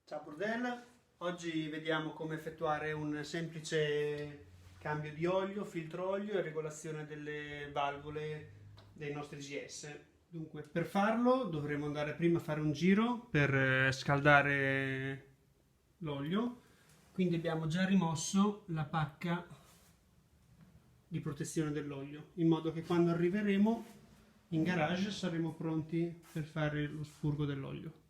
Ciao Burdel, oggi vediamo come effettuare un semplice cambio di olio, filtro olio e regolazione delle valvole dei nostri GS. Dunque, per farlo dovremo andare prima a fare un giro per scaldare l'olio, quindi abbiamo già rimosso la pacca di protezione dell'olio, in modo che quando arriveremo in garage saremo pronti per fare lo spurgo dell'olio.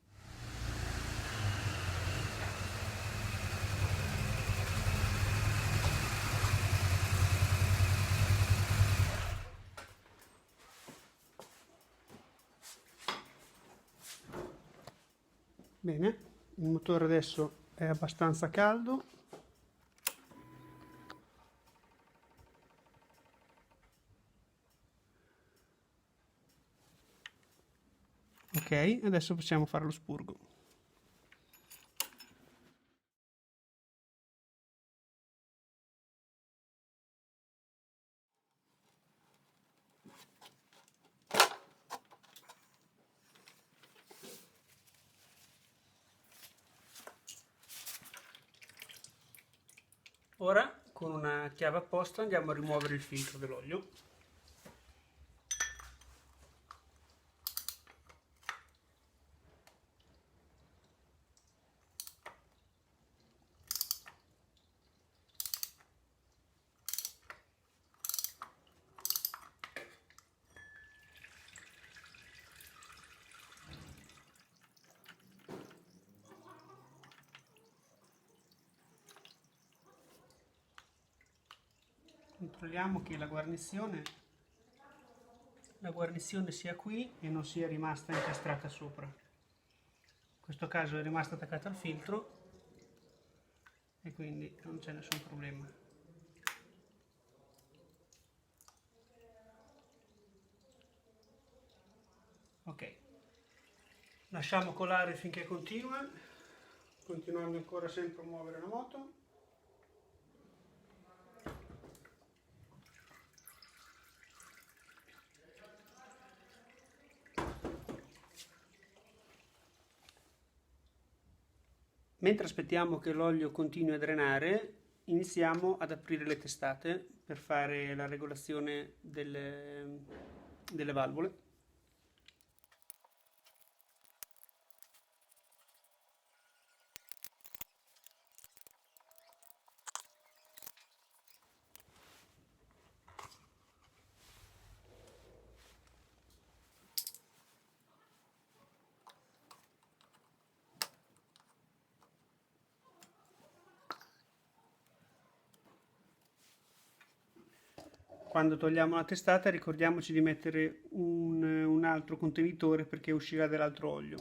Bene, il motore adesso è abbastanza caldo. Ok, adesso possiamo fare lo spurgo. Ora con una chiave apposta andiamo a rimuovere il filtro dell'olio. Controlliamo che la guarnizione sia qui e non sia rimasta incastrata sopra. In questo caso è rimasta attaccata al filtro e quindi non c'è nessun problema. Ok, lasciamo colare finché continua, continuando ancora sempre a muovere la moto. Mentre aspettiamo che l'olio continui a drenare, iniziamo ad aprire le testate per fare la regolazione delle valvole. Quando togliamo la testata ricordiamoci di mettere un altro contenitore perché uscirà dell'altro olio.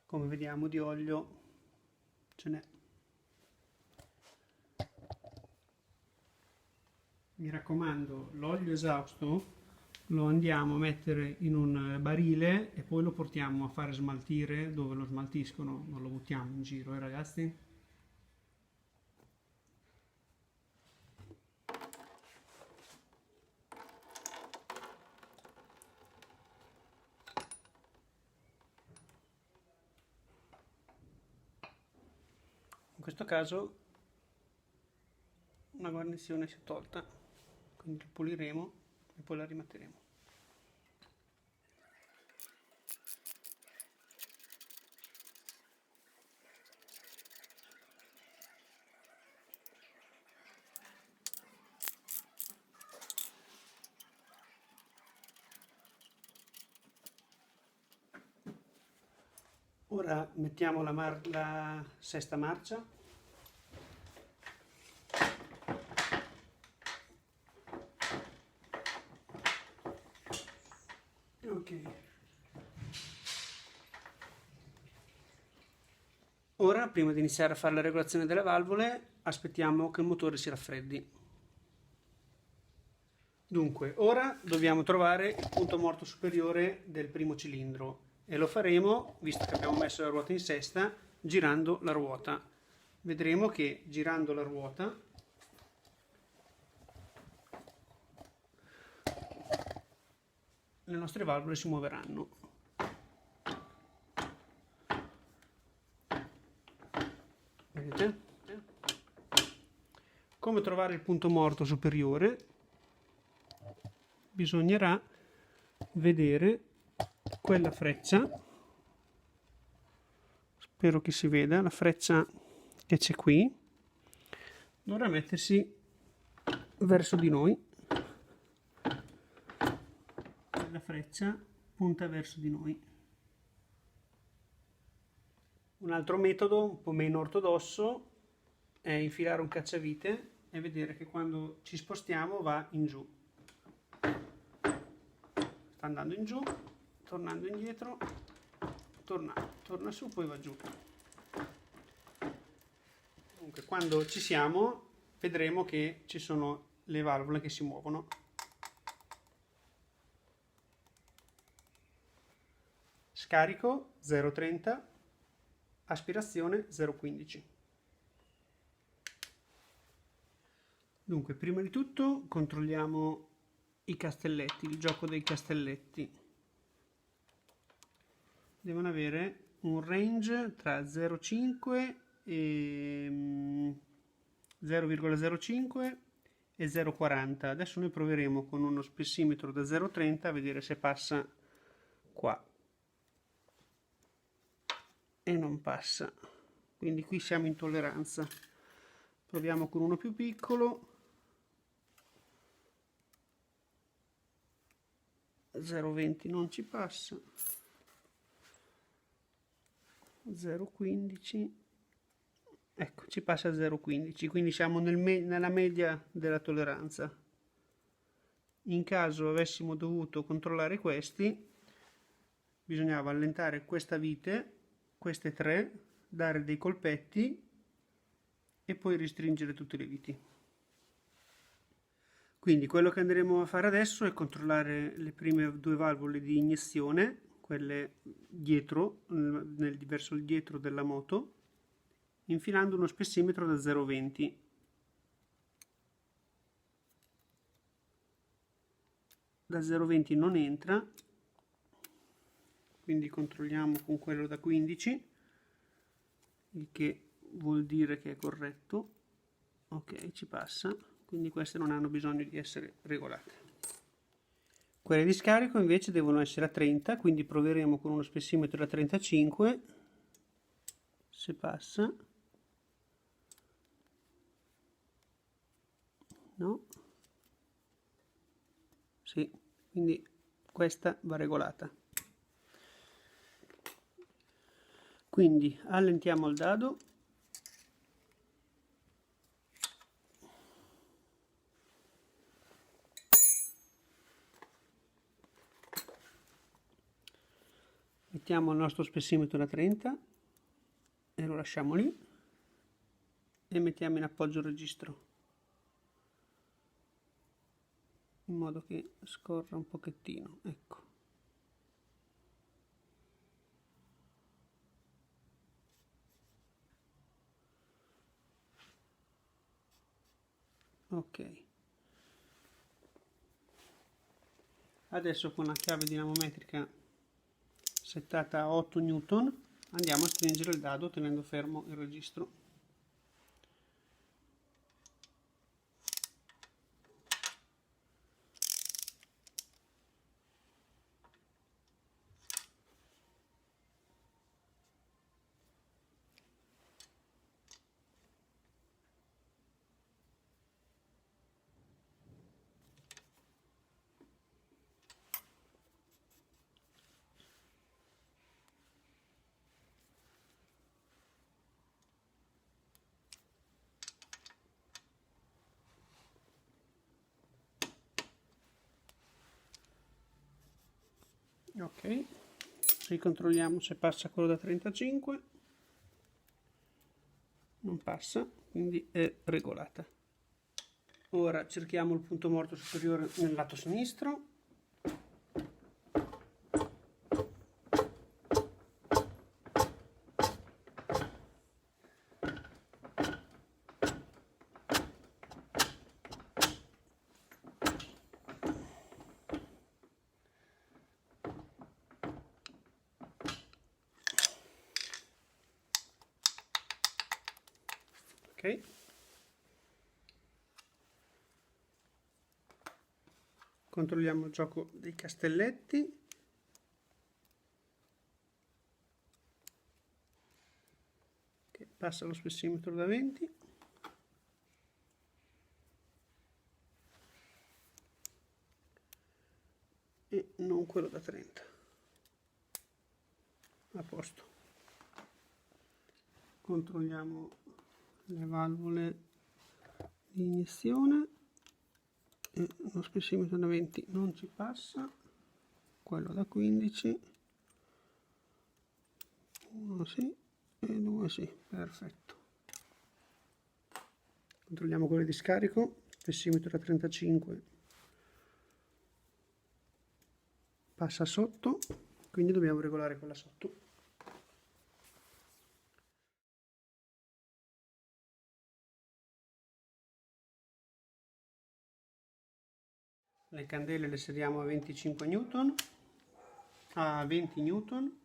Come vediamo di olio ce n'è. Mi raccomando, l'olio esausto lo andiamo a mettere in un barile e poi lo portiamo a fare smaltire dove lo smaltiscono, non lo buttiamo in giro, ragazzi? In questo caso una guarnizione si è tolta, quindi lo puliremo e poi la rimetteremo. Ora mettiamo la sesta marcia. Ok. Ora, prima di iniziare a fare la regolazione delle valvole, aspettiamo che il motore si raffreddi. Dunque, ora dobbiamo trovare il punto morto superiore del primo cilindro e lo faremo, visto che abbiamo messo la ruota in sesta, girando la ruota. vedremo che girando la ruota le nostre valvole si muoveranno. Vedete? Come trovare il punto morto superiore? Bisognerà vedere quella freccia, spero che si veda, la freccia che c'è qui dovrà mettersi verso di noi, la freccia punta verso di noi. Un altro metodo un po' meno ortodosso è infilare un cacciavite e vedere che quando ci spostiamo va in giù. Sta andando in giù, tornando indietro, torna su, poi va giù. Comunque quando ci siamo vedremo che ci sono le valvole che si muovono. Scarico 0,30, aspirazione 0,15. Dunque, prima di tutto controlliamo i castelletti, il gioco dei castelletti. Devono avere un range tra 0,5 e 0,05 e 0,40. Adesso noi proveremo con uno spessimetro da 0,30 a vedere se passa qua. E non passa. Quindi qui siamo in tolleranza. Proviamo con uno più piccolo. 0,20 non ci passa, 0,15, ecco, ci passa a 0,15, quindi siamo nella media della tolleranza. In caso avessimo dovuto controllare questi, bisognava allentare questa vite, queste tre, dare dei colpetti e poi restringere tutte le viti. Quindi quello che andremo a fare adesso è controllare le prime due valvole di iniezione, quelle dietro, verso il dietro della moto, infilando uno spessimetro da 0,20. Da 0,20 non entra, quindi controlliamo con quello da 15, il che vuol dire che è corretto. Ok, ci passa. Quindi queste non hanno bisogno di essere regolate. Quelle di scarico invece devono essere a 30, quindi proveremo con uno spessimetro da 35, se passa. No? Sì, quindi questa va regolata. Quindi allentiamo il dado. Mettiamo il nostro spessimetro da 30 e lo lasciamo lì e mettiamo in appoggio il registro in modo che scorra un pochettino, ecco. Ok. Adesso con la chiave dinamometrica settata a 8 Newton andiamo a stringere il dado tenendo fermo il registro. Ok, ricontrolliamo se passa quello da 35, non passa, quindi è regolata. Ora cerchiamo il punto morto superiore nel lato sinistro. Ok. Controlliamo il gioco dei castelletti. Che passa lo spessimetro da 20. E non quello da 30. A posto. Controlliamo le valvole di iniezione e lo spessimetro da 20 non ci passa, quello da 15, uno sì e due sì, perfetto. Controlliamo quello di scarico, spessimetro da 35 passa sotto, quindi dobbiamo regolare quella sotto. Le candele le seriamo a 25 newton, a 20 newton.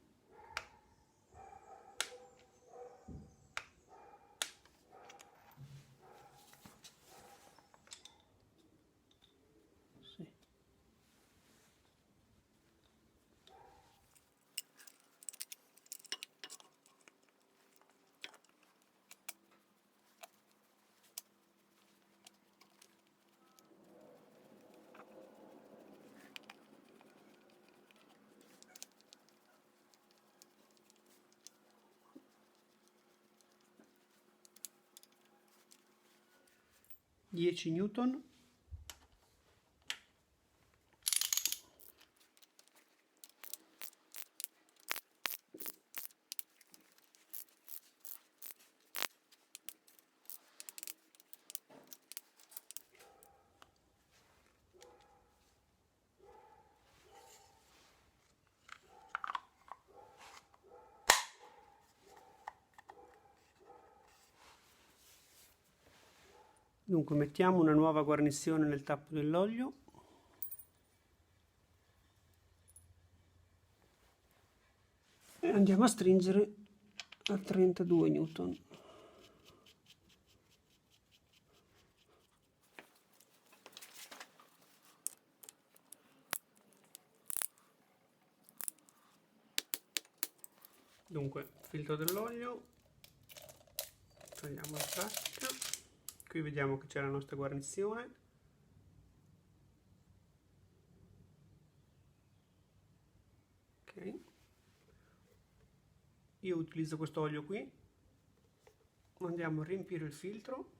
Sì. Dieci newton. Dunque mettiamo una nuova guarnizione nel tappo dell'olio. E andiamo a stringere a 32 newton. Dunque, filtro dell'olio, togliamo la plastica, qui vediamo che c'è la nostra guarnizione. Ok. Io utilizzo questo olio qui, andiamo a riempire il filtro.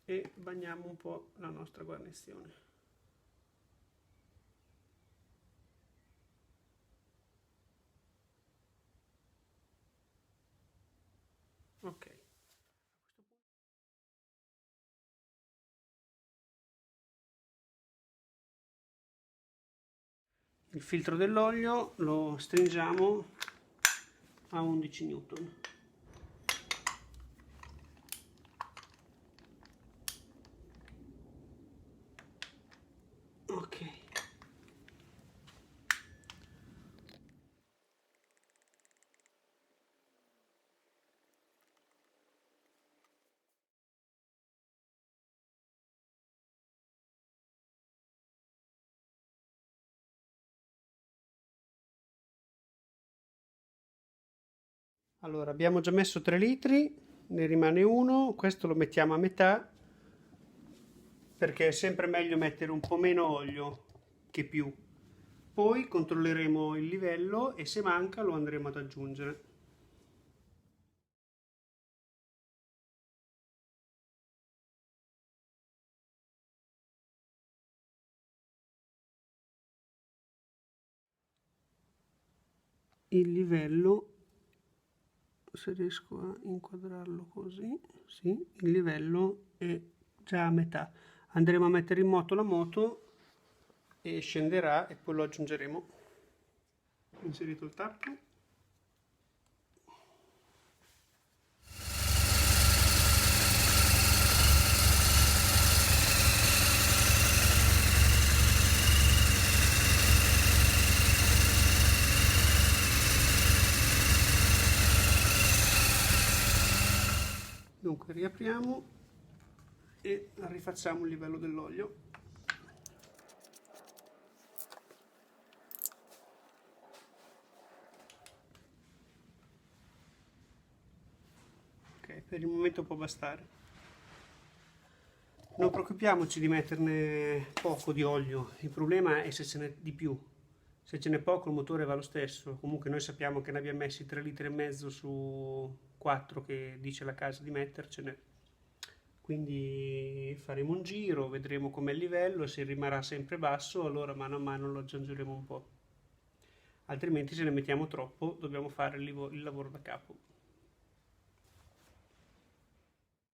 E bagniamo un po' la nostra guarnizione. Ok. Il filtro dell'olio lo stringiamo a 11 newton. Ok. Allora, abbiamo già messo 3 litri, ne rimane uno, questo lo mettiamo a metà, perché è sempre meglio mettere un po' meno olio che più. Poi controlleremo il livello e se manca lo andremo ad aggiungere. Il livello, se riesco a inquadrarlo così, sì, il livello è già a metà. Andremo a mettere in moto la moto e scenderà e poi lo aggiungeremo. Inserito il tappo. Dunque riapriamo e rifacciamo il livello dell'olio. Ok, per il momento può bastare. Non preoccupiamoci di metterne poco di olio, il problema è se ce n'è di più. Se ce n'è poco il motore va lo stesso. Comunque noi sappiamo che ne abbiamo messi 3,5 litri su 4 che dice la casa di mettercene. Quindi faremo un giro, vedremo com'è il livello, se rimarrà sempre basso allora mano a mano lo aggiungeremo un po'. Altrimenti se ne mettiamo troppo dobbiamo fare il lavoro da capo.